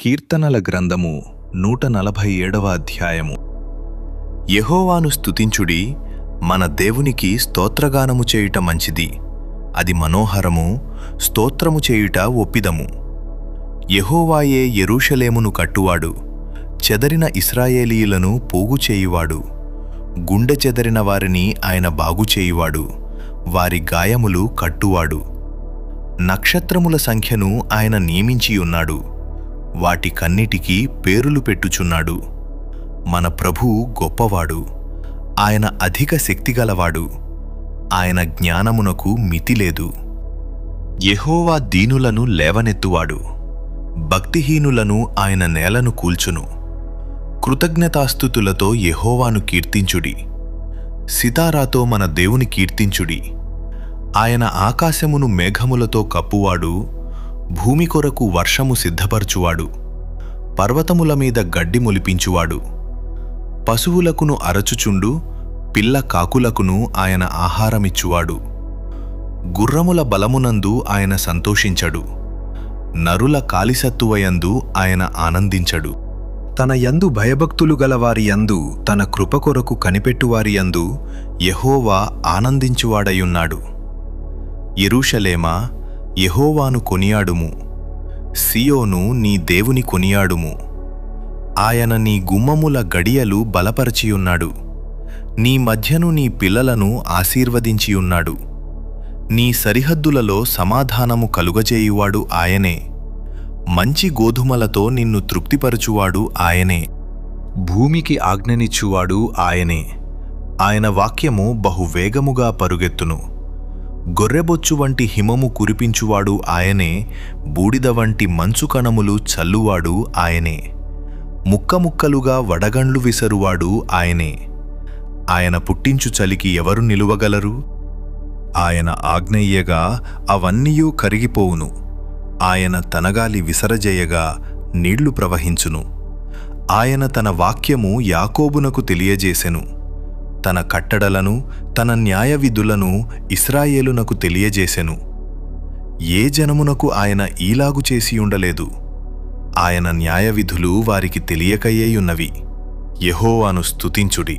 కీర్తనల గ్రంథము 147వ అధ్యాయము. యెహోవాను స్తుతించుడి, మన దేవునికి స్తోత్రగానము చేయుట మంచిది, అది మనోహరము, స్తోత్రము చేయుట ఒప్పిదము. యెహోవాయే యెరూషలేమును కట్టువాడు, చెదరిన ఇశ్రాయేలీయులను పోగు చేయువాడు. గుండె చెదరిన వారిని ఆయన బాగుచేయువాడు, వారి గాయములు కట్టువాడు. నక్షత్రముల సంఖ్యను ఆయన నియమించియున్నాడు, వాటి కన్నిటికీ పేరులు పెట్టుచున్నాడు. మన ప్రభువు గొప్పవాడు, ఆయన అధిక శక్తిగలవాడు, ఆయన జ్ఞానమునకు మితిలేదు. యెహోవా దీనులను లేవనెత్తువాడు, భక్తిహీనులను ఆయన నేలను కూల్చును. కృతజ్ఞతాస్తుతులతో యెహోవాను కీర్తించుడి, సితారాతో మన దేవుని కీర్తించుడి. ఆయన ఆకాశమును మేఘములతో కప్పువాడు, భూమి కొరకు వర్షము సిద్ధపరచువాడు. పర్వతముల మీద గడ్డి మొలిపించువాడు. పశువులకును అరచుచుండు పిల్ల కాకులకును ఆయన ఆహారమిచ్చువాడు. గుర్రముల బలమునందు ఆయన సంతోషించడు, నరుల కాలిసత్తువయందు ఆయన ఆనందించడు. తన యందు భయభక్తులు గలవారి యందు, తన కృప కొరకు కనిపెట్టువారి యందు యెహోవా ఆనందించువాడయున్నాడు. యెరూషలేమా, యెహోవాను కొనియాడుము, సియోను నీ దేవుని కొనియాడుము. ఆయన నీ గుమ్మముల గడియలు బలపరచియున్నాడు, నీ మధ్యను నీ పిల్లలను ఆశీర్వదించియున్నాడు. నీ సరిహద్దులలో సమాధానము కలుగజేయువాడు ఆయనే, మంచి గోధుమలతో నిన్ను తృప్తిపరచువాడు ఆయనే. భూమికి ఆజ్ఞనిచ్చువాడు ఆయనే, ఆయన వాక్యము బహువేగముగా పరుగెత్తును. గొర్రెబొచ్చు వంటి హిమము కురిపించువాడు ఆయనే, బూడిద వంటి మంచు కణములు చల్లువాడు ఆయనే. ముక్కముక్కలుగా వడగండ్లు విసరువాడు ఆయనే. ఆయన పుట్టించు చలికి ఎవరు నిలువగలరు? ఆయన ఆజ్ఞయ్యగా అవన్నీయూ కరిగిపోవును. ఆయన తనగాలి విసరజేయగా నీళ్లు ప్రవహించును. ఆయన తన వాక్యము యాకోబునకు తెలియజేసెను, తన కట్టడలను తన న్యాయవిధులను ఇశ్రాయేలునకు తెలియజేసెను. ఏ జనమునకు ఆయన ఈలాగు చేసియుండలేదు, ఆయన న్యాయవిధులు వారికి తెలియకయేయున్నవి. యెహోవాను స్తుతించుడి.